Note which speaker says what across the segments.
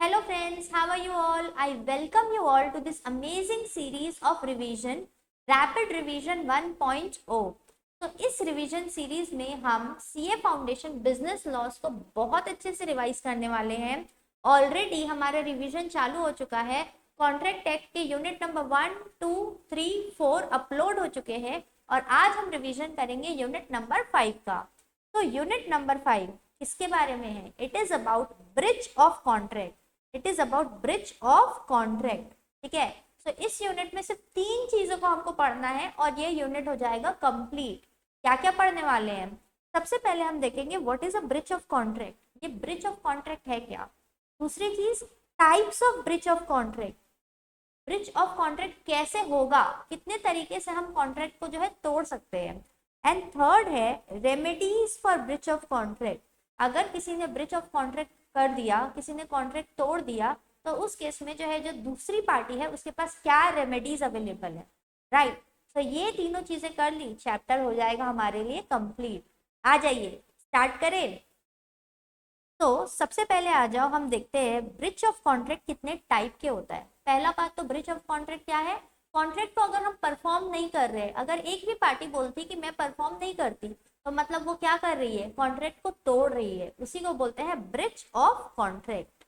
Speaker 1: Hello friends, how are you all? I welcome you all to this amazing series of revision, Rapid Revision 1.0. तो इस revision series में हम CA foundation business loss को बहुत अच्छे से रिवाइज करने वाले हैं। ऑलरेडी हमारा रिवीजन चालू हो चुका है। कॉन्ट्रैक्ट एक्ट के यूनिट नंबर 1, 2, 3, 4 अपलोड हो चुके हैं और आज हम रिवीजन करेंगे यूनिट नंबर 5 का। तो यूनिट नंबर 5 किसके बारे में है? It is about bridge of contract. It is about bridge of contract. ठीक है, तो इस यूनिट में सिर्फ 3 चीजों को हमको पढ़ना है और ये यूनिट हो जाएगा कंप्लीट। क्या क्या पढ़ने वाले हैं? सबसे पहले हम देखेंगे what is a bridge of contract. ये ब्रिज ऑफ कॉन्ट्रैक्ट है क्या। दूसरी चीज, types of bridge of contract. Bridge of contract कैसे होगा, कितने तरीके से हम कॉन्ट्रैक्ट को जो है तोड़ सकते हैं। एंड थर्ड है remedies for bridge of contract. अगर किसी ने ब्रिज ऑफ कॉन्ट्रैक्ट कर दिया, किसी ने कॉन्ट्रैक्ट तोड़ दिया, तो उस केस में जो है जो दूसरी पार्टी है उसके पास क्या रेमेडीज अवेलेबल है। राइट, तो ये तीनों चीजें कर ली, चैप्टर हो जाएगा हमारे लिए कंप्लीट। आ जाइए स्टार्ट करें। तो सबसे पहले आ जाओ, हम देखते हैं ब्रिज ऑफ कॉन्ट्रैक्ट कितने टाइप के होता है। पहला बात, तो ब्रिज ऑफ कॉन्ट्रैक्ट क्या है? कॉन्ट्रैक्ट को अगर हम परफॉर्म नहीं कर रहे, अगर एक भी पार्टी बोलती कि मैं परफॉर्म नहीं करती, तो मतलब वो क्या कर रही है? कॉन्ट्रैक्ट को तोड़ रही है। उसी को बोलते हैं ब्रिज ऑफ कॉन्ट्रैक्ट।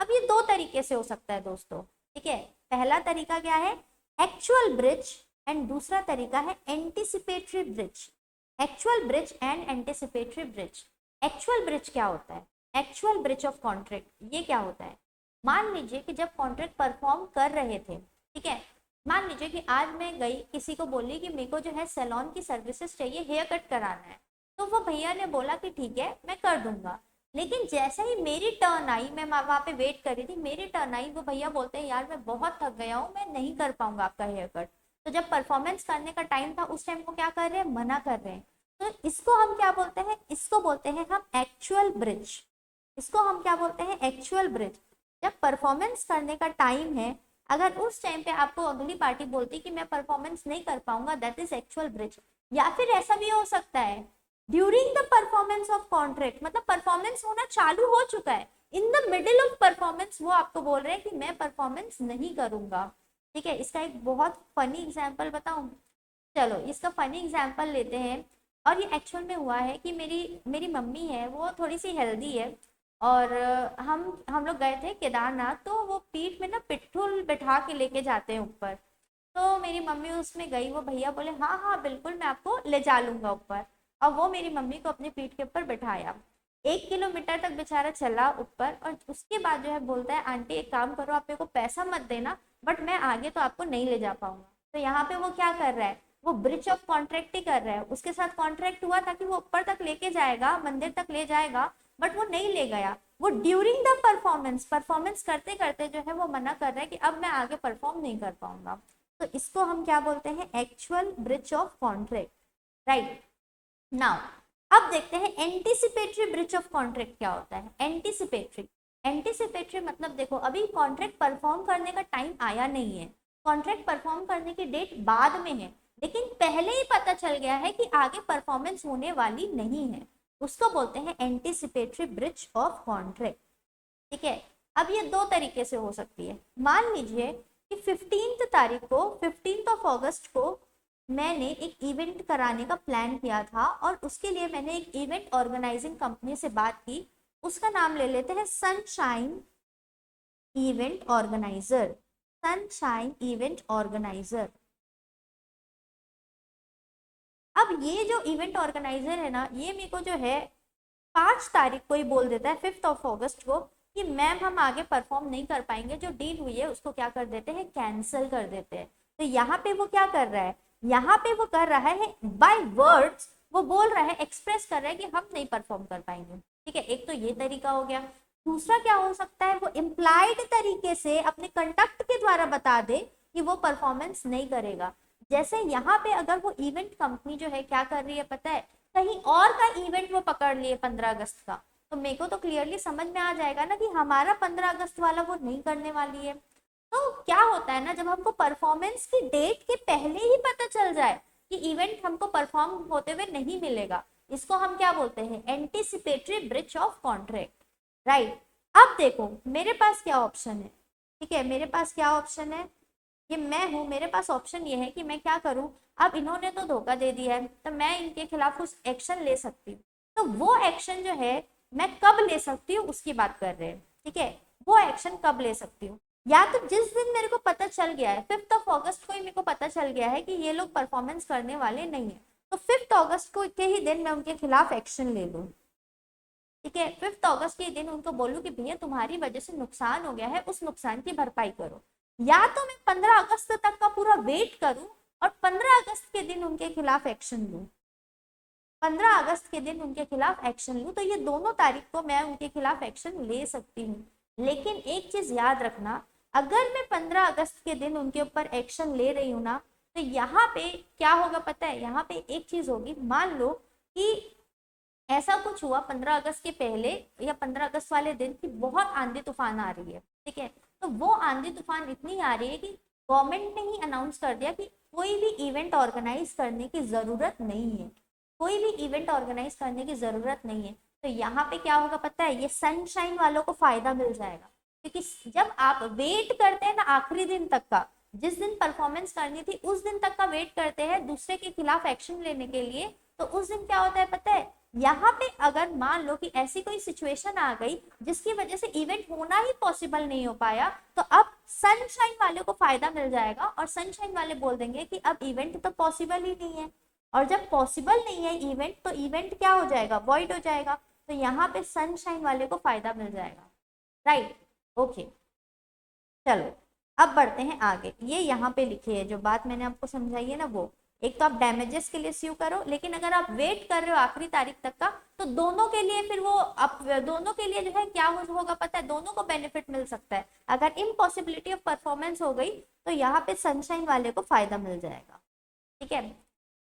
Speaker 1: अब ये दो तरीके से हो सकता है दोस्तों। ठीक है, पहला तरीका क्या है? एक्चुअल ब्रिज, एंड दूसरा तरीका है anticipatory bridge. Actual bridge and anticipatory bridge. Actual bridge क्या होता है? एक्चुअल ब्रिज ऑफ कॉन्ट्रैक्ट ये क्या होता है? मान लीजिए कि जब कॉन्ट्रैक्ट परफॉर्म कर रहे थे, ठीक है, मान लीजिए कि आज मैं गई किसी को बोली कि मेरे को जो है सैलून की सर्विसेज चाहिए, हेयर कट कराना है, तो वो भैया ने बोला कि ठीक है मैं कर दूंगा। लेकिन जैसे ही मेरी टर्न आई, मैं वहां पे वेट कर रही थी, मेरी टर्न आई, वो भैया बोलते हैं यार मैं बहुत थक गया हूँ, मैं नहीं कर पाऊंगा आपका हेयर कट। तो जब परफॉर्मेंस करने का टाइम था उस टाइम को क्या कर रहे हैं? मना कर रहे हैं। तो इसको हम क्या बोलते हैं? इसको बोलते हैं हम एक्चुअल ब्रिज। इसको हम क्या बोलते हैं? Actual bridge. जब परफॉर्मेंस करने का टाइम है, अगर उस टाइम पे आपको अगली पार्टी बोलती कि मैं परफॉर्मेंस नहीं कर पाऊंगा, दैट इज एक्चुअल ब्रिज। या फिर ऐसा भी हो सकता है during the performance of contract, मतलब परफॉर्मेंस होना चालू हो चुका है, in the middle of performance वो आपको बोल रहे हैं कि मैं परफॉर्मेंस नहीं करूंगा। ठीक है, इसका एक बहुत फनी एग्जाम्पल बताऊं? चलो इसका फनी एग्जाम्पल लेते हैं। और ये एक्चुअल में हुआ है कि मेरी मेरी मम्मी है, वो थोड़ी सी हेल्दी है, और हम लोग गए थे केदारनाथ, तो वो पीठ में ना पिट्ठुल बैठा के लेके जाते हैं ऊपर। तो मेरी मम्मी उसमें गई, वो भैया बोले हाँ हाँ बिल्कुल मैं आपको ले जा लूंगा ऊपर। और वो मेरी मम्मी को अपनी पीठ के ऊपर बैठाया। 1 किलोमीटर तक बेचारा चला ऊपर, और उसके बाद जो है बोलता है आंटी एक काम करो, आप मेरे को पैसा मत देना, बट मैं आगे तो आपको नहीं ले जा पाऊंगा। तो यहाँ पे वो क्या कर रहा है? वो ब्रिज ऑफ कॉन्ट्रैक्ट ही कर रहा है। उसके साथ कॉन्ट्रैक्ट हुआ था कि वो ऊपर तक लेके जाएगा, मंदिर तक ले जाएगा, बट वो नहीं ले गया। वो ड्यूरिंग द परफॉर्मेंस करते करते जो है वो मना कर रहा है कि अब मैं आगे परफॉर्म नहीं कर पाऊंगा। तो इसको हम क्या बोलते हैं? Actual bridge of contract. Right, now अब देखते हैं एंटिसिपेटरी ब्रिज ऑफ कॉन्ट्रैक्ट क्या होता है। एंटिसिपेटरी मतलब देखो अभी कॉन्ट्रैक्ट परफॉर्म करने का टाइम आया नहीं है, कॉन्ट्रैक्ट परफॉर्म करने की डेट बाद में है, लेकिन पहले ही पता चल गया है कि आगे परफॉर्मेंस होने वाली नहीं है, उसको बोलते हैं एंटिसिपेटरी ब्रिज ऑफ कॉन्ट्रैक्ट। ठीक है, अब ये दो तरीके से हो सकती है। मान लीजिए कि 15 तारीख को, 15 अगस्त को मैंने एक इवेंट कराने का प्लान किया था, और उसके लिए मैंने एक इवेंट ऑर्गेनाइजिंग कंपनी से बात की। उसका नाम ले लेते हैं sunshine event organiser. Sunshine event organiser. अब ये जो इवेंट ऑर्गेनाइजर है ना, ये मेरे को जो है 5 तारीख को ही बोल देता है, 5 अगस्त को, कि मैम हम आगे परफॉर्म नहीं कर पाएंगे, जो डील हुई है उसको क्या कर देते हैं? कैंसिल कर देते हैं। तो यहाँ पे वो क्या कर रहा है? यहाँ पे वो कर रहा है बाय वर्ड्स, वो बोल रहा है, एक्सप्रेस कर रहा है कि हम नहीं परफॉर्म कर पाएंगे। ठीक है, एक तो ये तरीका हो गया। दूसरा क्या हो सकता है? वो इम्प्लाइड तरीके से अपने कंडक्ट के द्वारा बता दे कि वो परफॉर्मेंस नहीं करेगा। जैसे यहाँ पे अगर वो इवेंट कंपनी जो है क्या कर रही है पता है? कहीं और का इवेंट वो पकड़ लिए 15 अगस्त का, तो मेरे को तो क्लियरली समझ में आ जाएगा ना कि हमारा 15 अगस्त वाला वो नहीं करने वाली है। तो क्या होता है ना, जब हमको परफॉर्मेंस की डेट के पहले ही पता चल जाए कि इवेंट हमको परफॉर्म होते हुए नहीं मिलेगा, इसको हम क्या बोलते हैं? Anticipatory breach of contract. Right, अब देखो मेरे पास क्या ऑप्शन है, ठीक है, मेरे पास क्या ऑप्शन है, ये मैं हूँ, मेरे पास ऑप्शन ये है कि मैं क्या करूँ। अब इन्होंने तो धोखा दे दिया है तो मैं इनके खिलाफ कुछ एक्शन ले सकती हूँ। तो वो एक्शन जो है मैं कब ले सकती हूँ उसकी बात कर रहे हैं, ठीक है। वो एक्शन कब ले सकती हूँ, या तो जिस दिन मेरे को पता चल गया है 5 अगस्त को ही मेरे को पता चल गया है कि ये लोग परफॉर्मेंस करने वाले नहीं है, तो 5 अगस्त को के ही दिन मैं उनके खिलाफ एक्शन ले लूँ, ठीक है। 5 अगस्त के दिन उनको बोलूं कि भैया तुम्हारी वजह से नुकसान हो गया है, उस नुकसान की भरपाई करो। या तो मैं 15 अगस्त तक का पूरा वेट करूं और 15 अगस्त के दिन उनके खिलाफ एक्शन लूं, 15 अगस्त के दिन उनके खिलाफ एक्शन लूं, तो ये दोनों तारीख को मैं उनके खिलाफ एक्शन ले सकती हूँ। लेकिन एक चीज याद रखना, अगर मैं 15 अगस्त के दिन उनके ऊपर एक्शन ले रही हूँ ना, तो यहाँ पे क्या होगा पता है, यहाँ पे एक चीज होगी, मान लो कि ऐसा कुछ हुआ 15 अगस्त के पहले या 15 अगस्त वाले दिन की बहुत आंधी तूफान आ रही है, ठीक है। तो वो आंधी तूफान इतनी आ रही है कि गवर्नमेंट ने ही अनाउंस कर दिया कि कोई भी इवेंट ऑर्गेनाइज करने की जरूरत नहीं है, कोई भी इवेंट ऑर्गेनाइज करने की जरूरत नहीं है। तो यहाँ पे क्या होगा पता है, ये सनशाइन वालों को फायदा मिल जाएगा, क्योंकि जब आप वेट करते हैं ना आखिरी दिन तक का, जिस दिन परफॉर्मेंस करनी थी उस दिन तक का वेट करते हैं दूसरे के खिलाफ एक्शन लेने के लिए, तो उस दिन क्या होता है पता है, यहाँ पे अगर मान लो कि ऐसी कोई सिचुएशन आ गई जिसकी वजह से इवेंट होना ही पॉसिबल नहीं हो पाया, तो अब सनशाइन वाले को फायदा मिल जाएगा और सनशाइन वाले बोल देंगे कि अब इवेंट तो पॉसिबल ही नहीं है, और जब पॉसिबल नहीं है इवेंट, तो इवेंट क्या हो जाएगा, वॉइड हो जाएगा। तो यहाँ पे सनशाइन वाले को फायदा मिल जाएगा, राइट, ओके। चलो अब बढ़ते हैं आगे, ये यहाँ पे लिखी है जो बात मैंने आपको समझाई है ना, वो एक तो आप डैमेजेस के लिए स्यू करो, लेकिन अगर आप वेट कर रहे हो आखिरी तारीख तक का, तो दोनों के लिए फिर वो आप दोनों के लिए जो है क्या होगा पता है, दोनों को बेनिफिट मिल सकता है। अगर इम्पॉसिबिलिटी ऑफ परफॉर्मेंस हो गई तो यहाँ पे सनशाइन वाले को फायदा मिल जाएगा, ठीक है।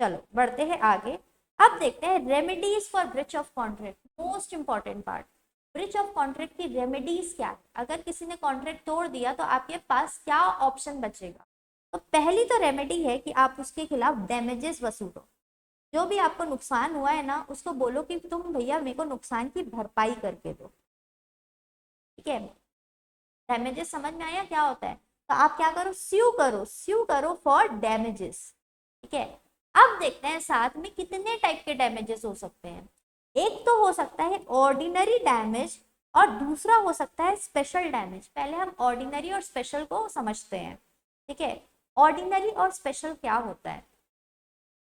Speaker 1: चलो बढ़ते हैं आगे, अब देखते हैं remedies for breach of contract, most important part. Breach of contract की रेमेडीज क्या है, अगर किसी ने कॉन्ट्रैक्ट तोड़ दिया तो आपके पास क्या ऑप्शन बचेगा। तो पहली तो रेमेडी है कि आप उसके खिलाफ डैमेजेस वसूलो, जो भी आपको नुकसान हुआ है ना उसको बोलो कि तुम भैया मेरे को नुकसान की भरपाई करके दो, ठीक है। डैमेजेस समझ में आया क्या होता है, तो आप क्या करो, स्यू करो फॉर डैमेजेस, ठीक है। अब देखते हैं साथ में कितने टाइप के डैमेजेस हो सकते हैं। एक तो हो सकता है ऑर्डिनरी डैमेज और दूसरा हो सकता है स्पेशल डैमेज। पहले हम ऑर्डिनरी और स्पेशल को समझते हैं, ठीक है। ऑर्डिनरी और स्पेशल क्या होता है,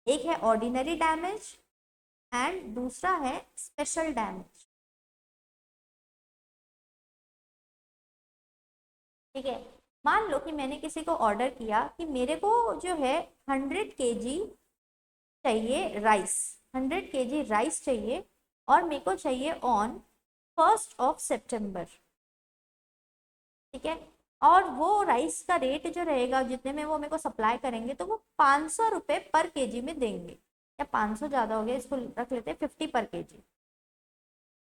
Speaker 1: एक है ऑर्डिनरी डैमेज एंड दूसरा है स्पेशल डैमेज, ठीक है। मान लो कि मैंने किसी को ऑर्डर किया कि मेरे को जो है 100 kg चाहिए राइस, 100 kg राइस चाहिए और मेरे को चाहिए ऑन 1 सितंबर, ठीक है। और वो राइस का रेट जो रहेगा जितने में वो मेरे को सप्लाई करेंगे, तो वो 500 रुपये पर केजी में देंगे, या 500 ज़्यादा हो गया, इसको रख लेते हैं 50 पर केजी,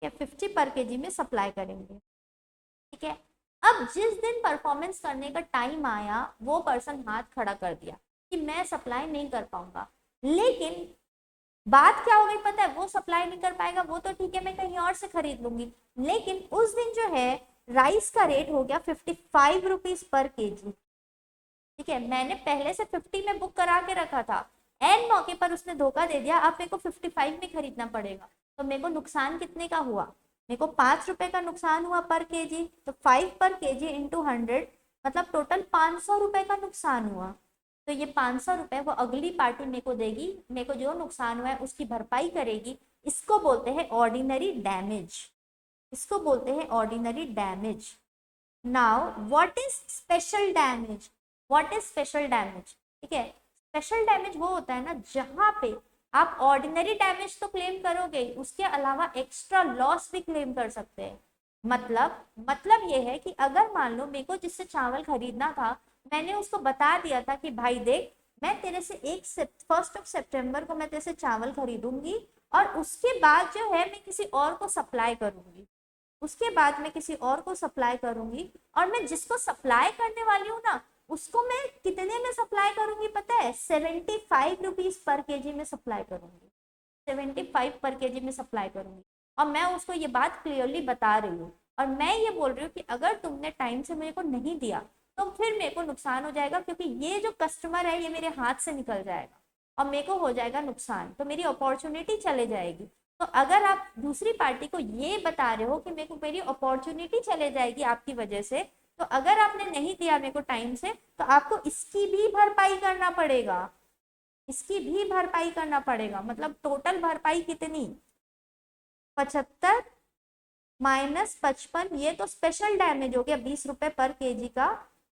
Speaker 1: या 50 पर केजी में सप्लाई करेंगे, ठीक है। अब जिस दिन परफॉर्मेंस करने का टाइम आया वो पर्सन हाथ खड़ा कर दिया कि मैं सप्लाई नहीं कर पाऊंगा, लेकिन बात क्या हो गई पता है, वो सप्लाई नहीं कर पाएगा वो तो ठीक है, मैं कहीं और से खरीद लूंगी, लेकिन उस दिन जो है राइस का रेट हो गया 55 रुपीज पर केजी, ठीक है। मैंने पहले से 50 में बुक करा के रखा था, एन मौके पर उसने धोखा दे दिया, अब मेरे को 55 में खरीदना पड़ेगा, तो मेरे को नुकसान कितने का हुआ, मेरे को 5 रुपए का नुकसान हुआ पर केजी, तो 5 पर केजी इंटू 100 मतलब टोटल 500 रुपए का नुकसान हुआ। तो ये 500 रुपए वो अगली पार्टी मेरे को देगी, मेरे को जो नुकसान हुआ है उसकी भरपाई करेगी, इसको बोलते हैं ऑर्डिनरी डैमेज, इसको बोलते हैं ordinary damage. Now what is special damage, what is special damage, ठीक है। स्पेशल डैमेज वो होता है ना जहां पे आप ऑर्डिनरी डैमेज तो क्लेम करोगे, उसके अलावा एक्स्ट्रा लॉस भी क्लेम कर सकते हैं। मतलब ये है कि अगर मान लो मेरे को जिससे चावल खरीदना था, मैंने उसको बता दिया था कि भाई देख मैं तेरे से 1 सितंबर को मैं तेरे से चावल खरीदूंगी और उसके बाद जो है मैं किसी और को सप्लाई करूंगी, उसके बाद मैं किसी और को सप्लाई करूंगी, और मैं जिसको सप्लाई करने वाली हूँ ना उसको मैं कितने में सप्लाई करूंगी पता है, 75 रुपीज पर केजी में सप्लाई करूंगी, 75 पर केजी में सप्लाई करूंगी। और मैं उसको ये बात क्लियरली बता रही हूँ, और मैं ये बोल रही हूँ कि अगर तुमने टाइम से मेरे को नहीं दिया तो फिर मेरे को नुकसान हो जाएगा, क्योंकि ये जो कस्टमर है ये मेरे हाथ से निकल जाएगा और मेरे को हो जाएगा नुकसान, तो मेरी अपॉर्चुनिटी चले जाएगी। तो अगर आप दूसरी पार्टी को ये बता रहे हो कि मेरे को मेरी अपॉर्चुनिटी चले जाएगी आपकी वजह से, तो अगर आपने नहीं दिया मेरे को टाइम से तो आपको इसकी भी भरपाई करना पड़ेगा, इसकी भी भरपाई करना पड़ेगा। मतलब टोटल भरपाई कितनी, 75 माइनस 55, ये तो स्पेशल डैमेज हो गया 20 रुपए पर केजी का,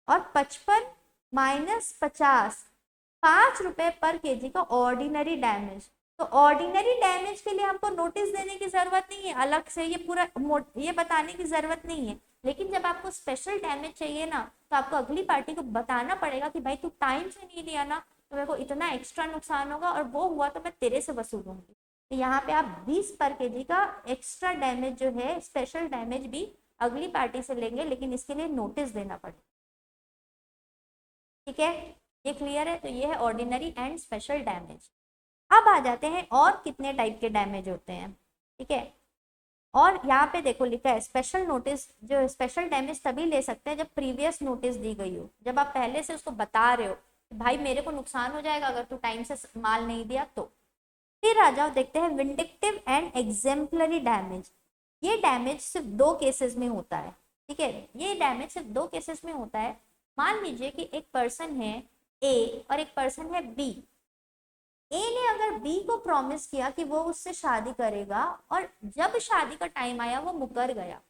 Speaker 1: और 55 माइनस 50, 5 रुपए पर केजी का ऑर्डिनरी डैमेज। तो ऑर्डिनरी डैमेज के लिए हमको नोटिस देने की जरूरत नहीं है अलग से, ये पूरा ये बताने की जरूरत नहीं है। लेकिन जब आपको स्पेशल डैमेज चाहिए ना, तो आपको अगली पार्टी को बताना पड़ेगा कि भाई तू टाइम से नहीं दिया ना तो मेरे को इतना एक्स्ट्रा नुकसान होगा, और वो हुआ तो मैं तेरे से वसूलूंगी। तो यहाँ पे आप 20 पर केजी का एक्स्ट्रा डैमेज जो है, स्पेशल डैमेज भी अगली पार्टी से लेंगे, लेकिन इसके लिए नोटिस देना पड़ेगा। ठीक है, ये क्लियर है? तो ये है ऑर्डिनरी एंड स्पेशल डैमेज। अब आ जाते हैं और कितने टाइप के डैमेज होते हैं। ठीक है, और यहाँ पे देखो लिखा है स्पेशल नोटिस, जो स्पेशल डैमेज तभी ले सकते हैं जब प्रीवियस नोटिस दी गई हो, जब आप पहले से उसको बता रहे हो कि भाई मेरे को नुकसान हो जाएगा अगर तू टाइम से माल नहीं दिया तो। फिर आ जाओ, देखते हैं विंडिक्टिव एंड एग्जेम्पलरी डैमेज। ये डैमेज सिर्फ 2 केसेस में होता है। ठीक है, ये डैमेज सिर्फ 2 केसेस में होता है। मान लीजिए कि एक पर्सन है ए और एक पर्सन है बी। ए ने अगर बी को प्रॉमिस किया कि वो उससे शादी करेगा, और जब शादी का टाइम आया वो मुकर गया।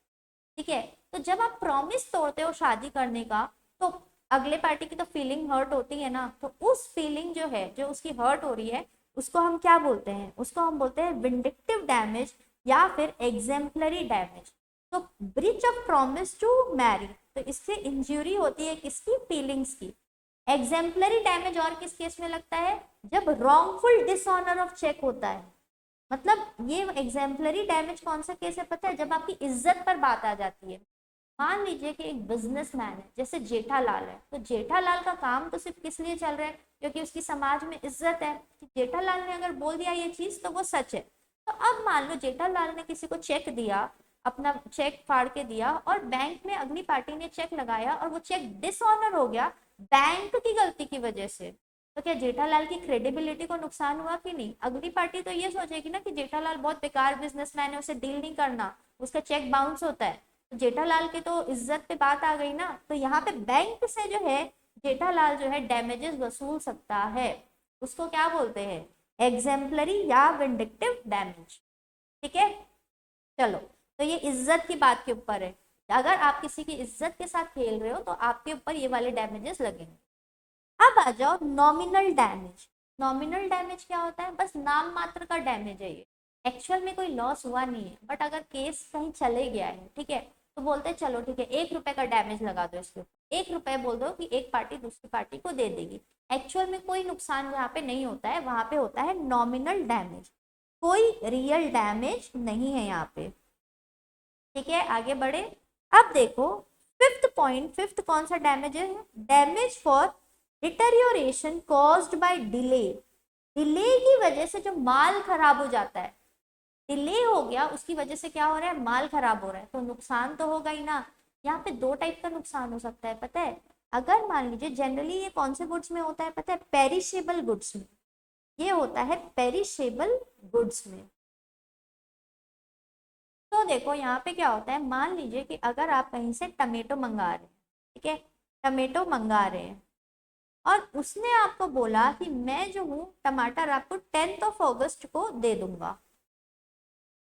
Speaker 1: ठीक है, तो जब आप प्रॉमिस तोड़ते हो शादी करने का, तो अगले पार्टी की तो फीलिंग हर्ट होती है ना, तो उस फीलिंग जो है, जो उसकी हर्ट हो रही है, उसको हम क्या बोलते हैं? उसको हम बोलते हैं विंडिक्टिव डैमेज या फिर एग्जेम्पलरी डैमेज। तो breach of promise to marry, तो इससे इंजरी होती है किसकी? फीलिंग्स की। एग्जेम्पलरी डैमेज और किस केस में लगता है? जब रॉन्गफुल डिसऑनर ऑफ चेक होता है। मतलब ये एग्जेम्पलरी डैमेज कौन सा केस है पता है? जब आपकी इज्जत पर बात आ जाती है। मान लीजिए कि एक बिजनेसमैन है, जैसे जेठालाल है, तो जेठालाल का काम तो सिर्फ किस लिए चल रहा है? क्योंकि उसकी समाज में इज्जत है कि जेठालाल ने अगर बोल दिया ये चीज तो वो सच है। तो अब मान लो जेठालाल ने किसी को चेक दिया, अपना चेक फाड़ के दिया, और बैंक में अगली पार्टी ने चेक लगाया और वो चेक डिसऑनर हो गया बैंक की गलती की वजह से। तो क्या जेठालाल की क्रेडिबिलिटी को नुकसान हुआ कि नहीं? अगली पार्टी तो ये सोचेगी ना कि जेठालाल बहुत बेकार बिजनेसमैन है, उसे डील नहीं करना, उसका चेक बाउंस होता है। तो जेठालाल की तो इज्जत पे बात आ गई ना। तो यहाँ पे बैंक से जो है जेठालाल जो है डैमेजेस वसूल सकता है। उसको क्या बोलते हैं? एग्जेम्पलरी या विंडिक्टिव डैमेज। ठीक है, चलो, तो ये इज्जत की बात के ऊपर है। अगर आप किसी की इज्जत के साथ खेल रहे हो तो आपके ऊपर ये वाले डैमेजेस लगेंगे। अब आ जाओ नॉमिनल डैमेज। नॉमिनल डैमेज क्या होता है? बस नाम मात्र का डैमेज है ये, एक्चुअल में कोई लॉस हुआ नहीं है, बट अगर केस कहीं चले गया है, ठीक है, तो बोलते हैं चलो ठीक है 1 रुपए का डैमेज लगा दो इसके ऊपर, 1 रुपए बोल दो कि एक पार्टी दूसरी पार्टी को दे देगी। एक्चुअल में कोई नुकसान जहाँ पे नहीं होता है वहां पे होता है नॉमिनल डैमेज, कोई रियल डैमेज नहीं है यहाँ पे। ठीक है, आगे बढ़े। अब देखो फिफ्थ पॉइंट, फिफ्थ कौन सा डैमेज है? Damage for deterioration caused by delay. Delay की वजह से जो माल खराब हो जाता है, डिले हो गया उसकी वजह से क्या हो रहा है? माल खराब हो रहा है, तो नुकसान तो होगा ही ना। यहाँ पे 2 टाइप का नुकसान हो सकता है पता है? अगर मान लीजिए, जनरली ये कौन से गुड्स में होता है पता है? पेरिशेबल गुड्स में, ये होता है पेरिशेबल गुड्स में। तो देखो यहाँ पे क्या होता है, मान लीजिए कि अगर आप कहीं से टमेटो मंगा रहे हैं, ठीक है, टमेटो मंगा रहे हैं, और उसने आपको बोला कि मैं जो हूँ टमाटर आपको 10 अगस्त को दे दूंगा।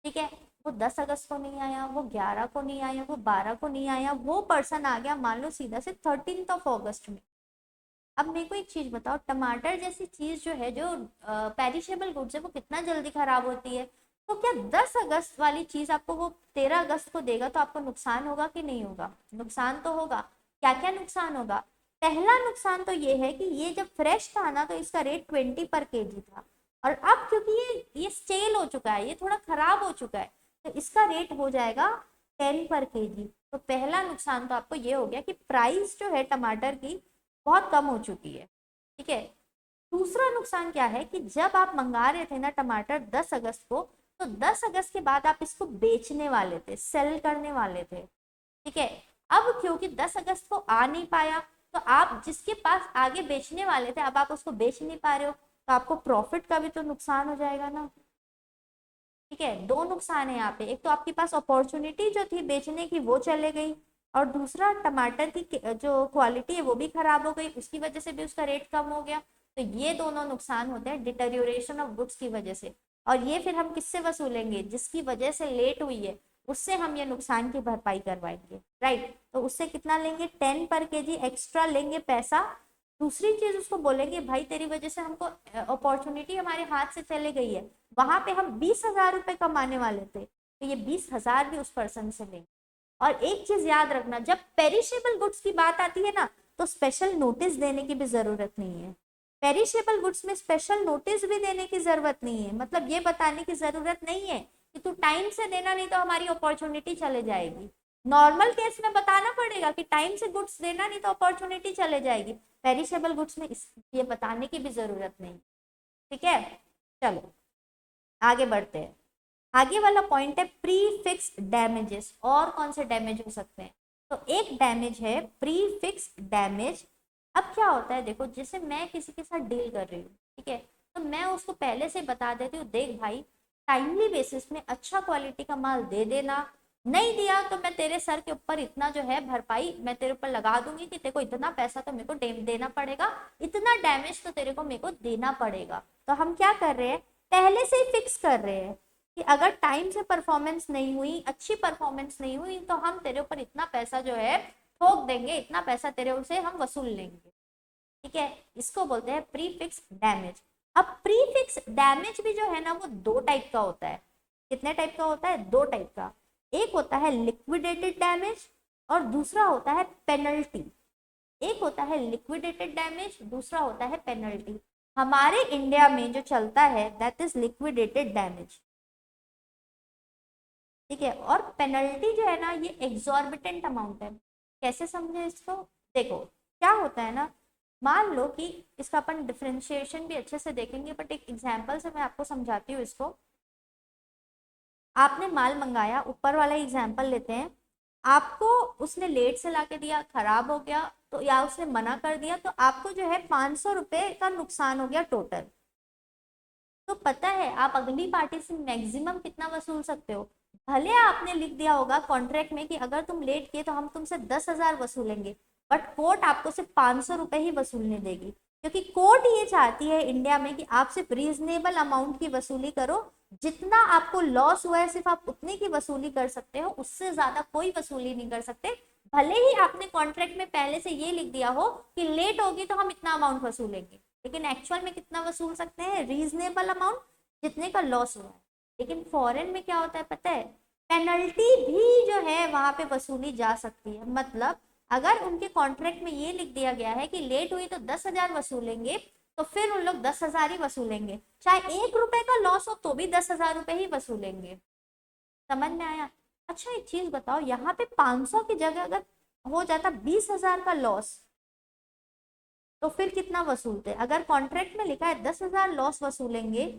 Speaker 1: ठीक है, वो 10 अगस्त को नहीं आया, वो 11 को नहीं आया, वो 12 को नहीं आया, वो पर्सन आ गया मान लो सीधा से 13 अगस्त में। अब मेरे को एक चीज बताओ, टमाटर जैसी चीज जो है, जो पेरिशेबल गुड्स है, वो कितना जल्दी खराब होती है। तो क्या 10 अगस्त वाली चीज आपको वो 13 अगस्त को देगा तो आपको नुकसान होगा कि नहीं होगा? नुकसान तो होगा। क्या क्या नुकसान होगा? पहला नुकसान तो ये है कि ये जब फ्रेश था ना तो इसका रेट 20 पर केजी था, और अब क्योंकि ये सेल हो चुका है, ये थोड़ा खराब हो चुका है, तो इसका रेट हो जाएगा 10 पर केजी। तो पहला नुकसान तो आपको ये हो गया कि प्राइस जो है टमाटर की बहुत कम हो चुकी है। ठीक है, दूसरा नुकसान क्या है कि जब आप मंगा रहे थे ना टमाटर 10 अगस्त को, तो 10 अगस्त के बाद आप इसको बेचने वाले थे, सेल करने वाले थे, ठीक है। अब क्योंकि 10 अगस्त को आ नहीं पाया, तो आप जिसके पास आगे बेचने वाले थे, अब आप उसको बेच नहीं पा रहे हो, तो आपको प्रॉफिट का भी तो नुकसान हो जाएगा ना, ठीक है। दो नुकसान है यहाँ पे, एक तो आपके पास अपॉर्चुनिटी जो थी बेचने की वो चले गई, और दूसरा टमाटर की जो क्वालिटी है वो भी खराब हो गई, उसकी वजह से भी उसका रेट कम हो गया। तो ये दोनों नुकसान होते हैं डिटेरियोरेशन ऑफ गुड्स की वजह से, और ये फिर हम किससे वसूलेंगे, जिसकी वजह से लेट हुई है उससे हम ये नुकसान की भरपाई करवाएंगे, राइट। तो उससे कितना लेंगे, 10 पर केजी एक्स्ट्रा लेंगे पैसा। दूसरी चीज उसको बोलेंगे भाई तेरी वजह से हमको अपॉर्चुनिटी हमारे हाथ से चले गई है, वहां पे हम 20,000 रुपए कमाने वाले थे, तो ये 20,000 भी उस पर्सन से लेंगे। और एक चीज याद रखना, जब पेरिशेबल गुड्स की बात आती है ना, तो स्पेशल नोटिस देने की भी जरूरत नहीं है। पेरिशेबल गुड्स में स्पेशल नोटिस भी देने की जरूरत नहीं है, मतलब ये बताने की जरूरत नहीं है कि तू टाइम से देना नहीं तो हमारी अपॉर्चुनिटी चले जाएगी। नॉर्मल केस में बताना पड़ेगा कि टाइम से गुड्स देना नहीं तो अपॉर्चुनिटी चले जाएगी, पेरिशेबल गुड्स में ये बताने की भी जरूरत नहीं, ठीक है। चलो आगे बढ़ते हैं। आगे वाला पॉइंट है प्री फिक्स डैमेजेस। और कौन से डैमेज हो सकते हैं, तो एक डैमेज है प्री फिक्स डैमेज। अब क्या होता है, देखो जैसे मैं किसी के साथ डील कर रही हूँ, ठीक है, तो मैं उसको पहले से बता देती हूँ, देख भाई टाइमली बेसिस में अच्छा क्वालिटी का माल दे देना, नहीं दिया तो मैं तेरे सर के ऊपर इतना जो है भरपाई मैं तेरे ऊपर लगा दूंगी कि तेरे को इतना पैसा तो मेरे को देना पड़ेगा, इतना डैमेज तो तेरे को मेरे को देना पड़ेगा। तो हम क्या कर रहे हैं, पहले से ही फिक्स कर रहे हैं कि अगर टाइम से परफॉर्मेंस नहीं हुई, अच्छी परफॉर्मेंस नहीं हुई, तो हम तेरे ऊपर इतना पैसा जो है ठोक देंगे, इतना पैसा तेरे से हम वसूल लेंगे, ठीक है। इसको बोलते हैं प्री फिक्स डैमेज। अब प्री फिक्स डैमेज भी जो है ना वो दो टाइप का होता है। कितने टाइप का होता है, दो टाइप का। एक होता है लिक्विडेटेड डैमेज और दूसरा होता है पेनल्टी। एक होता है लिक्विडेटेड डैमेज, दूसरा होता है पेनल्टी। हमारे इंडिया में जो चलता है दैट इज लिक्विडेटेड डैमेज, ठीक है। और पेनल्टी जो है ना ये एग्जॉर्बिटेंट अमाउंट है। कैसे समझे इसको, देखो क्या होता है ना, मान लो कि इसका अपन डिफरेंशिएशन भी अच्छे से देखेंगे, बट एक एग्जांपल से मैं आपको समझाती हूँ इसको। आपने माल मंगाया, ऊपर वाला एग्जांपल लेते हैं, आपको उसने लेट से लाके दिया, खराब हो गया, तो या उसने मना कर दिया, तो आपको जो है 500 रुपए का नुकसान हो गया टोटल। तो पता है आप अगली पार्टी से मैक्सिमम कितना वसूल सकते हो। भले आपने लिख दिया होगा कॉन्ट्रैक्ट में कि अगर तुम लेट किए तो हम तुमसे 10,000 वसूलेंगे, बट कोर्ट आपको सिर्फ 500 रुपए ही वसूलने देगी, क्योंकि कोर्ट ये चाहती है इंडिया में कि आप सिर्फ रीजनेबल अमाउंट की वसूली करो, जितना आपको लॉस हुआ है सिर्फ आप उतने की वसूली कर सकते हो, उससे ज्यादा कोई वसूली नहीं कर सकते। भले ही आपने कॉन्ट्रैक्ट में पहले से ये लिख दिया हो कि लेट होगी तो हम इतना अमाउंट वसूलेंगे, लेकिन एक्चुअल में कितना वसूल सकते हैं, रीजनेबल अमाउंट, जितने का लॉस हुआ है। लेकिन फॉरेन में क्या होता है पता है, पेनल्टी भी जो है वहां पे वसूली जा सकती है। मतलब अगर उनके कॉन्ट्रैक्ट में ये लिख दिया गया है कि लेट हुई तो 10,000 वसूलेंगे, तो फिर उन लोग 10,000 ही वसूलेंगे, चाहे 1 रुपए का लॉस हो तो भी 10,000 रुपए ही वसूलेंगे। समझ में आया। अच्छा एक चीज बताओ, यहाँ पे 500 की जगह अगर हो जाता 20,000 का लॉस, तो फिर कितना वसूलते हैं। अगर कॉन्ट्रैक्ट में लिखा है 10,000 लॉस वसूलेंगे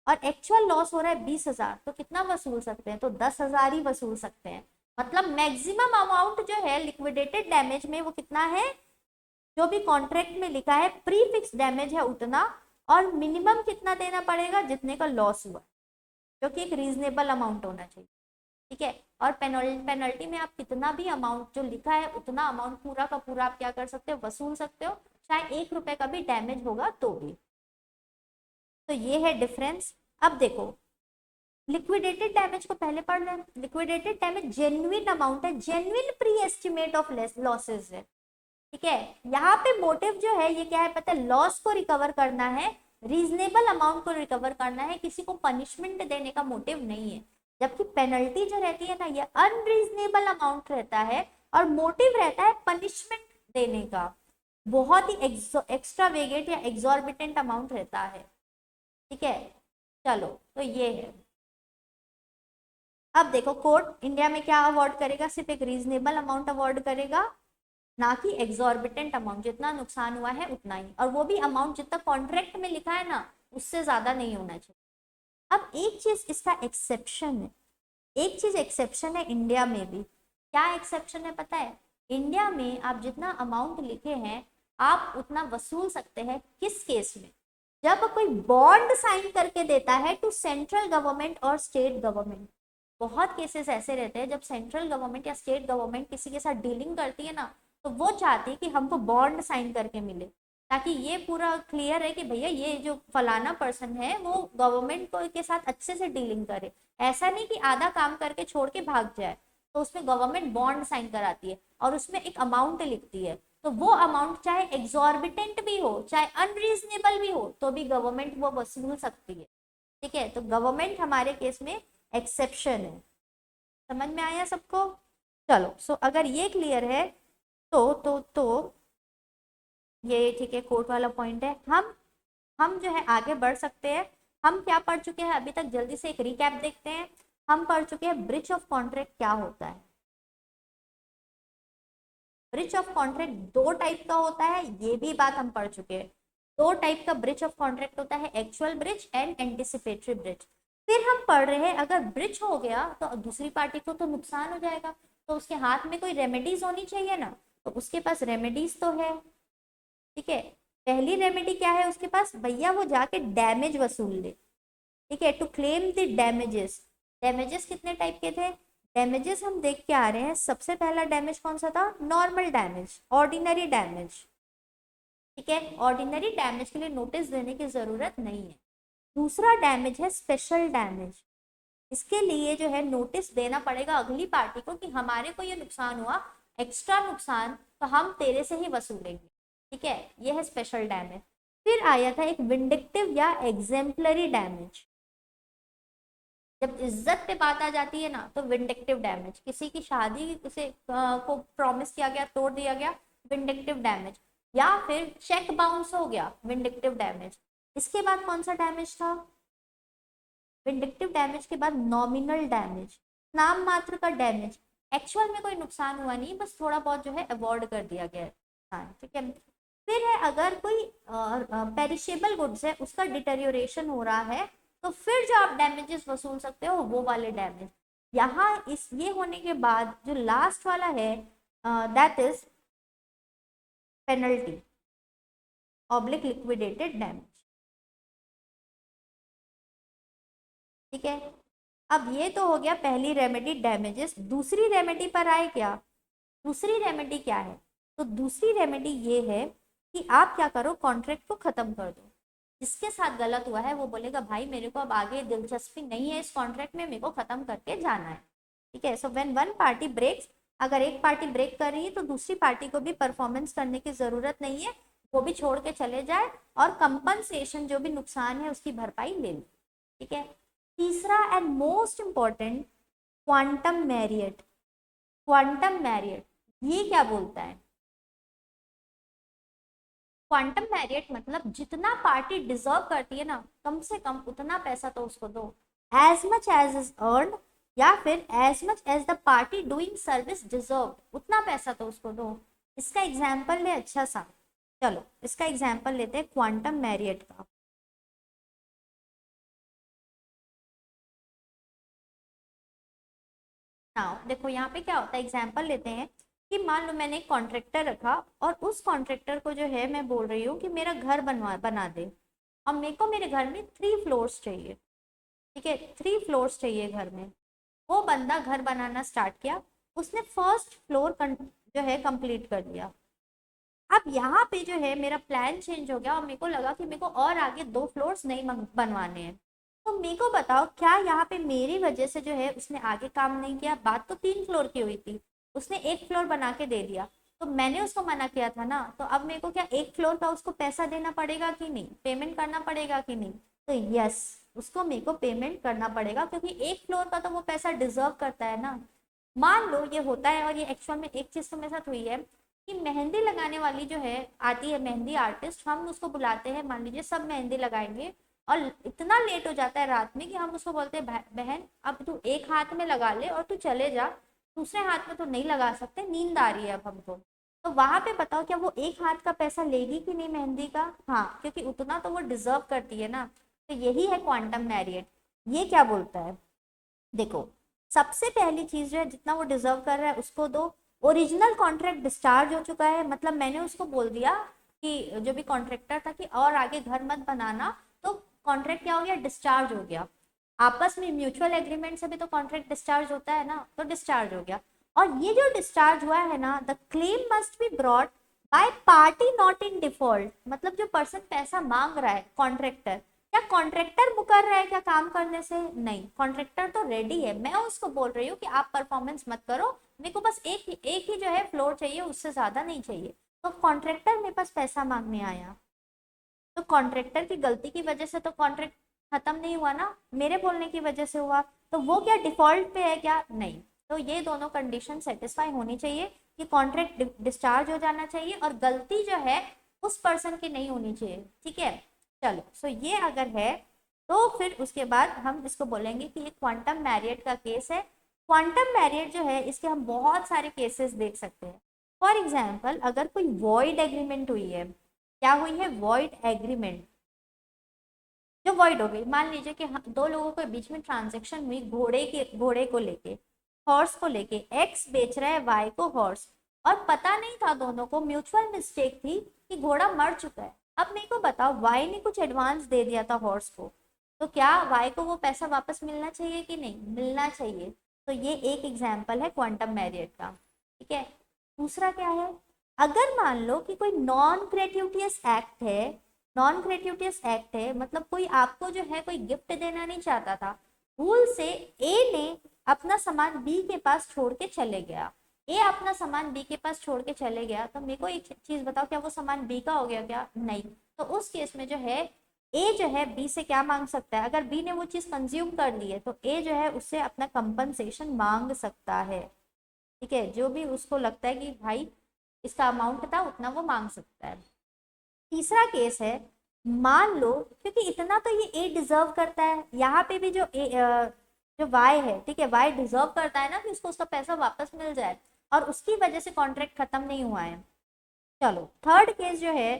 Speaker 1: और एक्चुअल लॉस हो रहा है 20,000, तो कितना वसूल सकते हैं, तो 10,000 ही वसूल सकते हैं। मतलब मैक्सिमम अमाउंट जो है लिक्विडेटेड डैमेज में वो कितना है, जो भी कॉन्ट्रैक्ट में लिखा है प्री फिक्स डैमेज है उतना, और मिनिमम कितना देना पड़ेगा जितने का लॉस हुआ, जो कि एक रीजनेबल अमाउंट होना चाहिए, ठीक है। और पेनल्टी में आप कितना भी अमाउंट जो लिखा है उतना अमाउंट पूरा का पूरा आप क्या कर सकते हो, वसूल सकते हो, चाहे 1 रुपए का भी डैमेज होगा तो भी। तो ये है डिफरेंस। अब देखो लिक्विडेटेड डैमेज को पहले पढ़ लें। लिक्विडेटेड डैमेज जेन्युइन अमाउंट है, genuine pre estimate of losses है, ठीक है। यहाँ पे मोटिव जो है ये क्या है पता है, लॉस को रिकवर करना है, रीजनेबल अमाउंट को रिकवर करना है, किसी को पनिशमेंट देने का मोटिव नहीं है। जबकि पेनल्टी जो रहती है ना ये अनरीजनेबल अमाउंट रहता है और मोटिव रहता है पनिशमेंट देने का, बहुत ही एक्स्ट्रा वेगेट या एग्जॉर्बिटेंट अमाउंट रहता है, ठीक है। चलो तो ये है। अब देखो कोर्ट इंडिया में क्या अवॉर्ड करेगा, सिर्फ एक रीजनेबल अमाउंट अवॉर्ड करेगा, ना कि एग्जॉर्बिटेंट अमाउंट, जितना नुकसान हुआ है उतना ही, और वो भी अमाउंट जितना कॉन्ट्रैक्ट में लिखा है ना उससे ज्यादा नहीं होना चाहिए। अब एक चीज इसका एक्सेप्शन है, एक चीज एक्सेप्शन है इंडिया में भी। क्या एक्सेप्शन है पता है? इंडिया में आप जितना अमाउंट लिखे हैं आप उतना वसूल सकते हैं। किस केस में? जब कोई बॉन्ड साइन करके देता है टू सेंट्रल गवर्नमेंट और स्टेट गवर्नमेंट। बहुत केसेस ऐसे रहते हैं जब सेंट्रल गवर्नमेंट या स्टेट गवर्नमेंट किसी के साथ डीलिंग करती है ना, तो वो चाहती है कि हमको बॉन्ड साइन करके मिले, ताकि ये पूरा क्लियर है कि भैया ये जो फलाना पर्सन है वो गवर्नमेंट को के साथ अच्छे से डीलिंग करे। ऐसा नहीं कि आधा काम करके छोड़ के भाग जाए। तो उसमें गवर्नमेंट बॉन्ड साइन कराती है और उसमें एक अमाउंट लिखती है, तो वो अमाउंट चाहे एग्जॉर्बिटेंट भी हो चाहे अनरीजनेबल भी हो तो भी गवर्नमेंट वो वसूल सकती है। ठीक है, तो गवर्नमेंट हमारे केस में एक्सेप्शन है। समझ में आया सबको? चलो, सो अगर ये क्लियर है तो ये ठीक है, कोर्ट वाला पॉइंट है। हम जो है आगे बढ़ सकते हैं। हम क्या पढ़ चुके हैं अभी तक, जल्दी से एक रिकैप देखते हैं। हम पढ़ चुके हैं ब्रीच ऑफ कॉन्ट्रैक्ट क्या होता है। ब्रीच ऑफ कॉन्ट्रैक्ट दो टाइप का होता है, ये भी बात हम पढ़ चुके हैं। दो टाइप का ब्रीच ऑफ कॉन्ट्रैक्ट होता है, actual breach and anticipatory breach. फिर हम पढ़ रहे हैं अगर ब्रीच हो गया तो दूसरी पार्टी को तो नुकसान हो जाएगा, तो उसके हाथ में कोई रेमेडीज होनी चाहिए ना, तो उसके पास रेमेडीज तो है। ठीक है, पहली रेमेडी क्या है उसके पास? भैया वो जाके डैमेज वसूल ले। ठीक है, to claim the damages. Damages कितने टाइप के थे? डैमेजेस हम देख के आ रहे हैं। सबसे पहला डैमेज कौन सा था? Normal damage, ordinary damage. ठीक है, ऑर्डिनरी डैमेज के लिए नोटिस देने की जरूरत नहीं है। दूसरा डैमेज है स्पेशल डैमेज। इसके लिए जो है नोटिस देना पड़ेगा अगली पार्टी को कि हमारे को ये नुकसान हुआ, एक्स्ट्रा नुकसान, तो हम तेरे से ही वसूलेंगे। ठीक है, ये है स्पेशल डैमेज। फिर आया था एक विंडिक्टिव या एग्जेम्पलरी डैमेज। जब इज्जत पे बात आ जाती है ना तो विंडिक्टिव डैमेज, किसी की शादी से को प्रॉमिस किया गया, तोड़ दिया गया, विंडिक्टिव डैमेज। या फिर चेक बाउंस हो गया, विंडिक्टिव डैमेज। इसके बाद कौन सा डैमेज था? विंडिक्टिव डैमेज के बाद नॉमिनल डैमेज, नाम मात्र का डैमेज। एक्चुअल में कोई नुकसान हुआ नहीं, बस थोड़ा बहुत जो है अवॉर्ड कर दिया गया नुकसान। ठीक है, फिर है अगर कोई पेरिशेबल गुड्स है उसका डिटेरियोरेशन हो रहा है, तो फिर जो आप डैमेजेस वसूल सकते हो वो वाले डैमेज। यहाँ इस ये होने के बाद जो लास्ट वाला है that is penalty oblique liquidated damage. ठीक है, अब ये तो हो गया पहली रेमेडी डैमेजेस। दूसरी रेमेडी पर आए क्या? दूसरी रेमेडी क्या है? तो दूसरी रेमेडी ये है कि आप क्या करो, कॉन्ट्रैक्ट को खत्म कर दो। जिसके साथ गलत हुआ है वो बोलेगा भाई मेरे को अब आगे दिलचस्पी नहीं है इस कॉन्ट्रैक्ट में, मेरे को खत्म करके जाना है। ठीक है, so when one party breaks, अगर एक पार्टी ब्रेक कर रही है तो दूसरी पार्टी को भी परफॉर्मेंस करने की जरूरत नहीं है, वो भी छोड़ के चले जाए और कंपनसेशन जो भी नुकसान है उसकी भरपाई ले ले। ठीक है, तीसरा and most important, quantum Marriott. Quantum Marriott ये क्या बोलता है? क्वांटम मैरियट मतलब जितना पार्टी डिजर्व करती है ना, कम से कम उतना पैसा तो उसको दो, as much as is earn, या फिर as much as the party doing service deserve, उतना पैसा तो उसको दो। इसका एग्जाम्पल ले अच्छा सा, चलो इसका एग्जाम्पल लेते हैं क्वांटम मैरियट का। नाउ देखो यहाँ पे क्या होता है, एग्जाम्पल लेते हैं कि मान लो मैंने एक कॉन्ट्रैक्टर रखा और उस कॉन्ट्रैक्टर को जो है मैं बोल रही हूँ कि मेरा घर बना दे, और मेरे को मेरे घर में 3 फ्लोर्स चाहिए। ठीक है, 3 फ्लोर्स चाहिए घर में। वो बंदा घर बनाना स्टार्ट किया, उसने फर्स्ट फ्लोर जो है कंप्लीट कर दिया। अब यहाँ पे जो है मेरा प्लान चेंज हो गया और मेरे को लगा कि मेरे को और आगे 2 फ्लोर्स नहीं बनवाने हैं। तो मेरे को बताओ क्या यहाँ पे मेरी वजह से जो है उसने आगे काम नहीं किया? बात तो 3 फ्लोर की हुई थी, उसने 1 फ्लोर बना के दे दिया, तो मैंने उसको मना किया था ना, तो अब मेरे को क्या 1 फ्लोर का उसको पैसा देना पड़ेगा कि नहीं, पेमेंट करना पड़ेगा कि नहीं? तो यस, उसको मेरे को पेमेंट करना पड़ेगा क्योंकि 1 फ्लोर का तो वो पैसा डिजर्व करता है ना। मान लो ये होता है, और ये एक्चुअल में एक चीज तो मेरे साथ हुई है कि मेहंदी लगाने वाली जो है आती है, मेहंदी आर्टिस्ट, हम उसको बुलाते हैं, मान लीजिए सब मेहंदी लगाएंगे, और इतना लेट हो जाता है रात में कि हम उसको बोलते हैं बहन अब तू एक हाथ में लगा ले और तू चले जा, दूसरे हाथ में तो नहीं लगा सकते, नींद आ रही है अब हमको। तो वहां पे बताओ क्या वो एक हाथ का पैसा लेगी कि नहीं मेहंदी का? हाँ, क्योंकि उतना तो वो डिजर्व करती है ना। तो यही है क्वांटम मैरियट। ये क्या बोलता है, देखो सबसे पहली चीज जो है जितना वो डिजर्व कर रहा है उसको दो। ओरिजिनल कॉन्ट्रैक्ट डिस्चार्ज हो चुका है, मतलब मैंने उसको बोल दिया कि जो भी कॉन्ट्रैक्टर था कि और आगे घर मत बनाना, तो कॉन्ट्रैक्ट क्या हो गया, डिस्चार्ज हो गया। आपस में म्यूचुअल एग्रीमेंट से भी तो कॉन्ट्रैक्ट डिस्चार्ज होता है ना, तो डिस्चार्ज हो गया। और ये जो डिस्चार्ज हुआ है ना, the claim must be brought by party not in default, मतलब जो पर्सन पैसा मांग रहा है कॉन्ट्रैक्टर, क्या कॉन्ट्रैक्टर मुकर रहा है क्या काम करने से, नहीं, कॉन्ट्रैक्टर तो रेडी है। मैं उसको बोल रही हूँ कि आप परफॉर्मेंस मत करो, मेरे को बस एक ही जो है फ्लोर चाहिए, उससे ज्यादा नहीं चाहिए। तो कॉन्ट्रैक्टर मेरे पास पैसा मांगने आया, तो कॉन्ट्रैक्टर की गलती की वजह से तो कॉन्ट्रैक्ट खत्म नहीं हुआ ना, मेरे बोलने की वजह से हुआ। तो वो क्या डिफॉल्ट पे है क्या, नहीं। तो ये दोनों कंडीशन सेटिस्फाई होनी चाहिए कि कॉन्ट्रैक्ट डिस्चार्ज हो जाना चाहिए और गलती जो है उस पर्सन की नहीं होनी चाहिए, ठीक है। चलो, सो ये अगर है तो फिर उसके बाद हम इसको बोलेंगे कि ये क्वांटम मैरियट का केस है। क्वांटम मैरियट जो है इसके हम बहुत सारे केसेस देख सकते हैं। फॉर एग्जाम्पल, अगर कोई वॉइड एग्रीमेंट हुई है, क्या हुई है, वॉइड एग्रीमेंट जो वॉइड हो गई, मान लीजिए कि दो लोगों के बीच में ट्रांजेक्शन हुई घोड़े को लेके, हॉर्स को लेके, एक्स बेच रहा है वाई को हॉर्स, और पता नहीं था दोनों को, म्यूचुअल मिस्टेक थी कि घोड़ा मर चुका है। अब मेरे को बताओ, वाई ने कुछ एडवांस दे दिया था हॉर्स को, तो क्या वाई को वो पैसा वापस मिलना चाहिए कि नहीं, मिलना चाहिए। तो ये एक एग्जाम्पल है क्वांटम मैरियट का, ठीक है। दूसरा क्या है, अगर मान लो कि कोई नॉन ग्रेट्यूटियस एक्ट है, नॉन ग्रेट्यूटियस एक्ट है मतलब कोई आपको जो है कोई गिफ्ट देना नहीं चाहता था, भूल से ए ने अपना सामान बी के पास छोड़ के चले गया, ए अपना सामान बी के पास छोड़ के चले गया, तो मेरे को एक चीज बताओ, क्या वो सामान बी का हो गया क्या, नहीं। तो उस केस में जो है ए जो है बी से क्या मांग सकता है, अगर बी ने वो चीज कंज्यूम कर ली है तो ए जो है उससे अपना कंपनसेशन मांग सकता है, ठीक है। जो भी उसको लगता है कि भाई इसका अमाउंट था उतना वो मांग सकता है। तीसरा केस है, मान लो क्योंकि इतना तो ये ए डिजर्व करता है, यहाँ पे भी जो वाई है, ठीक है, वाई डिजर्व करता है ना कि उसको उसका पैसा वापस मिल जाए, और उसकी वजह से कॉन्ट्रैक्ट खत्म नहीं हुआ है। चलो, थर्ड केस जो है,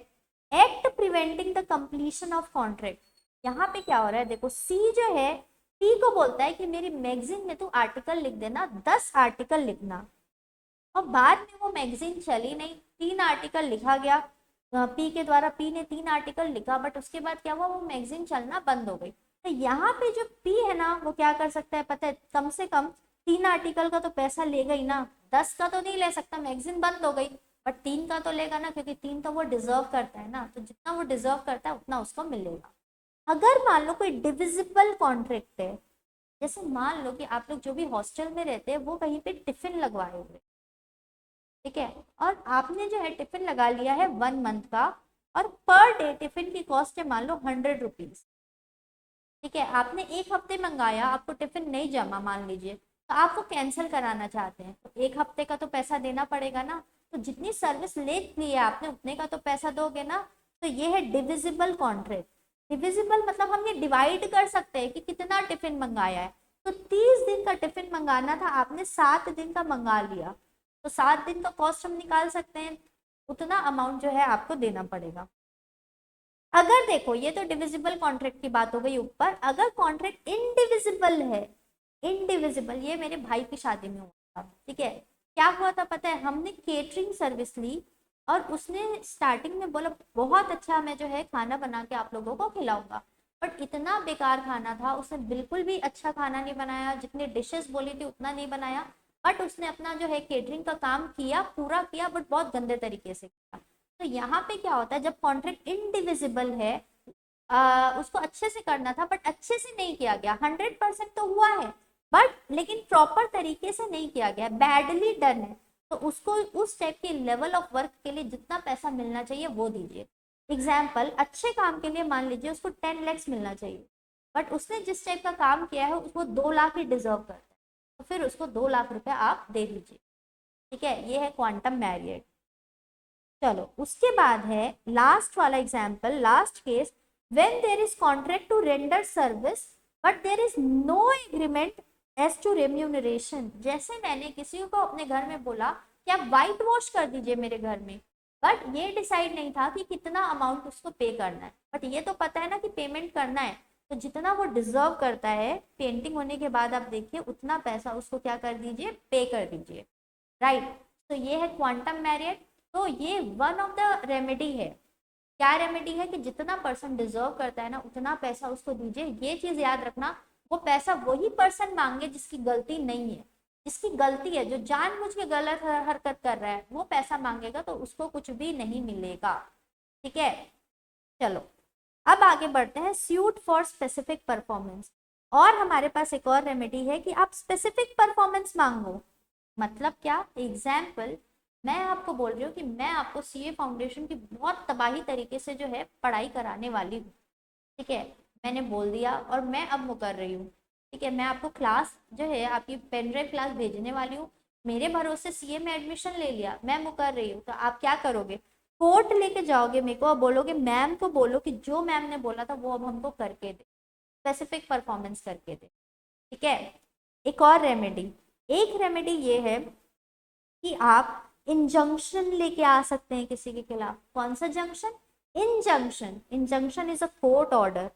Speaker 1: act preventing the completion of contract. यहाँ पे क्या हो रहा है, देखो सी जो है पी को बोलता है कि मेरी मैगजीन में तू आर्टिकल लिख देना, 10 आर्टिकल लिखना, और बाद में वो मैगजीन चली नहीं, 3 आर्टिकल लिखा गया पी के द्वारा, पी ने 3 आर्टिकल लिखा, बट उसके बाद क्या हुआ, वो मैगजीन चलना बंद हो गई। तो यहाँ पे जो पी है ना वो क्या कर सकता है पता है, कम से कम 3 आर्टिकल का तो पैसा लेगा ही ना, 10 का तो नहीं ले सकता, मैगजीन बंद हो गई, बट 3 का तो लेगा ना, क्योंकि 3 तो वो डिजर्व करता है ना, तो जितना वो डिजर्व करता है उतना उसको मिलेगा। अगर मान लो कोई डिविजिबल कॉन्ट्रैक्ट है, जैसे मान लो कि आप लोग जो भी हॉस्टल में रहते हैं वो कहीं पे टिफिन लगवाए हुए, ठीक है, और आपने जो है टिफिन लगा लिया है 1 मंथ का, और पर डे टिफिन की कॉस्ट है मान लो 100 रुपीज, ठीक है। आपने एक हफ्ते मंगाया, आपको टिफिन नहीं जमा मान लीजिए, तो आप वो कैंसिल कराना चाहते हैं, तो एक हफ्ते का तो पैसा देना पड़ेगा ना, तो जितनी सर्विस ले ली है आपने उतने का तो पैसा दोगे ना। तो ये है डिविजिबल कॉन्ट्रैक्ट। डिविजिबल मतलब हम ये डिवाइड कर सकते हैं कि कितना टिफिन मंगाया है, तो 30 दिन का टिफिन मंगाना था, आपने 7 दिन का मंगा लिया, तो 7 दिन का कॉस्ट हम निकाल सकते हैं, उतना अमाउंट जो है आपको देना पड़ेगा। अगर देखो, ये तो डिविजिबल कॉन्ट्रैक्ट की बात हो गई ऊपर, अगर कॉन्ट्रैक्ट इनडिविजिबल है, इनडिविजिबल, ये मेरे भाई की शादी में हुआ था, ठीक है। क्या हुआ था पता है, हमने केटरिंग सर्विस ली, और उसने स्टार्टिंग में बोला बहुत अच्छा मैं जो है खाना बना के आप लोगों को खिलाऊंगा, बट इतना बेकार खाना था, उसने बिल्कुल भी अच्छा खाना नहीं बनाया, जितने डिशेस बोली थी उतना नहीं बनाया, बट उसने अपना जो है केटरिंग का काम किया, पूरा किया, बट बहुत गंदे तरीके से किया। तो यहाँ पे क्या होता है, जब कॉन्ट्रैक्ट इनडिविजिबल है, उसको अच्छे से करना था बट अच्छे से नहीं किया गया, 100% तो हुआ है बट लेकिन प्रॉपर तरीके से नहीं किया गया, बैडली डन है, तो उसको उस टाइप के लेवल ऑफ वर्क के लिए जितना पैसा मिलना चाहिए वो दीजिए। एग्जाम्पल, अच्छे काम के लिए मान लीजिए उसको 10 lakhs मिलना चाहिए, बट उसने जिस टाइप का काम किया है उसको 2 लाख ही डिजर्व करता है, तो फिर उसको 2 लाख रुपए आप दे दीजिए, ठीक है। ये है क्वांटम मैरियट। चलो, उसके बाद है लास्ट वाला example, last case, when there is contract to render service but there is no agreement as to remuneration. जैसे मैंने किसी को अपने घर में बोला कि आप व्हाइट वॉश कर दीजिए मेरे घर में, बट ये डिसाइड नहीं था कि कितना अमाउंट उसको पे करना है, बट ये तो पता है ना कि पेमेंट करना है, तो जितना वो डिजर्व करता है पेंटिंग होने के बाद, आप देखिए उतना पैसा उसको क्या कर दीजिए, पे कर दीजिए, राइट। तो ये है क्वांटम मैरिट। तो ये वन ऑफ द रेमेडी है। क्या रेमेडी है कि जितना पर्सन डिजर्व करता है ना उतना पैसा उसको दीजिए। ये चीज याद रखना, वो पैसा वही पर्सन मांगे जिसकी गलती नहीं है। जिसकी गलती है, जो जानबूझ के गलत हरकत कर रहा है, वो पैसा मांगेगा तो उसको कुछ भी नहीं मिलेगा, ठीक है। चलो अब आगे बढ़ते हैं, सूट फॉर स्पेसिफिक परफॉर्मेंस। और हमारे पास एक और रेमेडी है कि आप स्पेसिफिक परफॉर्मेंस मांगो। मतलब क्या, एग्जाम्पल, मैं आपको बोल रही हूँ कि मैं आपको सीए फाउंडेशन की बहुत तबाही तरीके से जो है पढ़ाई कराने वाली हूँ, ठीक है। मैंने बोल दिया और मैं अब मुकर रही हूँ, ठीक है। मैं आपको क्लास जो है आपकी पेन ड्राइव क्लास भेजने वाली हूँ। मेरे भरोसे सीए में एडमिशन ले लिया, मैं मुकर रही हूँ, तो आप क्या करोगे, कोर्ट लेके जाओगे मेरे को और बोलोगे मैम को बोलो कि जो मैम ने बोला था वो अब हमको करके दे, स्पेसिफिक परफॉर्मेंस करके दे, ठीक है। एक और रेमेडी, एक रेमेडी ये है कि आप इंजंक्शन लेके आ सकते हैं किसी के खिलाफ। कौन सा junction, injunction. Injunction is a court order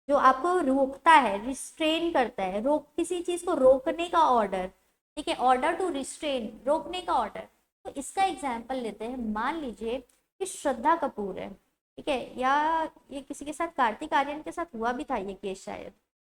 Speaker 1: जो आपको रोकता है, रिस्ट्रेन करता है, रोक, किसी चीज को रोकने का ऑर्डर, ठीक है। ऑर्डर टू रिस्ट्रेन, रोकने का ऑर्डर। तो इसका एग्जाम्पल लेते हैं, मान लीजिए कि श्रद्धा कपूर है, ठीक है, या ये किसी के साथ कार्तिक आर्यन के साथ हुआ भी था ये केस शायद।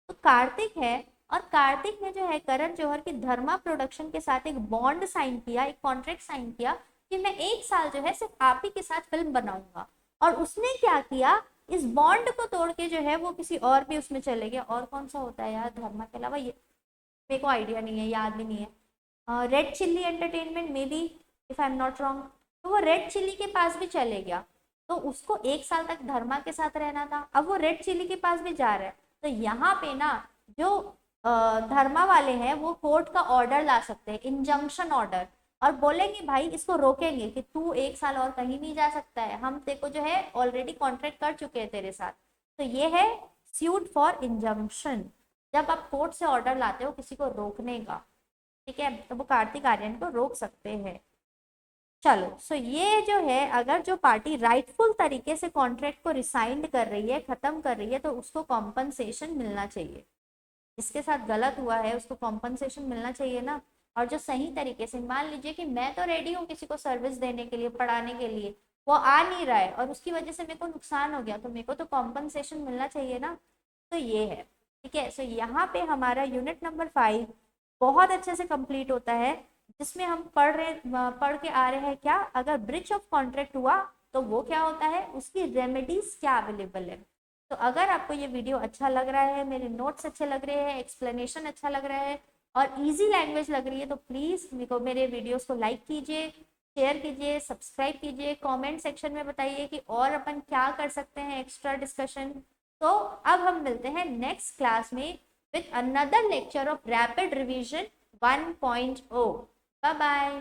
Speaker 1: तो कार्तिक है और कार्तिक ने जो है करण जौहर की धर्मा प्रोडक्शन के साथ एक बॉन्ड साइन किया, एक कॉन्ट्रैक्ट साइन किया कि मैं 1 साल जो है सिर्फ आप ही के साथ फिल्म बनाऊंगा। और उसने क्या किया, इस बॉन्ड को तोड़ के जो है वो किसी और भी उसमें चले गया। और कौन सा होता है यार धर्मा के अलावा, ये मेरे को आइडिया नहीं है, याद भी नहीं है। Red chilli entertainment may be, if I am not wrong. तो वो रेड चिल्ली के पास भी चले गया, तो उसको 1 साल तक धर्मा के साथ रहना था, अब वो रेड चिल्ली के पास भी जा रहा है। तो यहाँ पे ना जो धर्मा वाले हैं वो कोर्ट का ऑर्डर ला सकते हैं, इंजंक्शन ऑर्डर, और बोलेंगे भाई इसको रोकेंगे कि तू 1 साल और कहीं नहीं जा सकता है, हम तेरे को जो है ऑलरेडी कॉन्ट्रैक्ट कर चुके हैं तेरे साथ। तो ये है सूट फॉर इंजंक्शन, जब आप कोर्ट से ऑर्डर लाते हो किसी को रोकने का, ठीक है, तो वो कार्तिक आर्यन को रोक सकते हैं। चलो सो ये जो है, अगर जो पार्टी राइटफुल तरीके से कॉन्ट्रैक्ट को रिसाइंड कर रही है, खत्म कर रही है, तो उसको कॉम्पनसेशन मिलना चाहिए। जिसके साथ गलत हुआ है उसको कॉम्पनसेशन मिलना चाहिए ना। और जो सही तरीके से, मान लीजिए कि मैं तो रेडी हूँ किसी को सर्विस देने के लिए, पढ़ाने के लिए, वो आ नहीं रहा है और उसकी वजह से मेरे को नुकसान हो गया, तो मेरे को तो कॉम्पनसेशन मिलना चाहिए ना। तो ये है, ठीक है। सो यहाँ पे हमारा यूनिट नंबर 5 बहुत अच्छे से कंप्लीट होता है, जिसमें हम पढ़ के आ रहे हैं क्या, अगर ब्रीच ऑफ कॉन्ट्रैक्ट हुआ तो वो क्या होता है, उसकी रेमेडीज क्या अवेलेबल है। तो अगर आपको ये वीडियो अच्छा लग रहा है, मेरे नोट्स अच्छे लग रहे हैं, एक्सप्लेनेशन अच्छा लग रहा है और इजी लैंग्वेज लग रही है, तो प्लीज़ मेरे वीडियोस को लाइक कीजिए, शेयर कीजिए, सब्सक्राइब कीजिए, कमेंट सेक्शन में बताइए कि और अपन क्या कर सकते हैं एक्स्ट्रा डिस्कशन। तो अब हम मिलते हैं नेक्स्ट क्लास में with another lecture of rapid revision 1.0। Bye bye.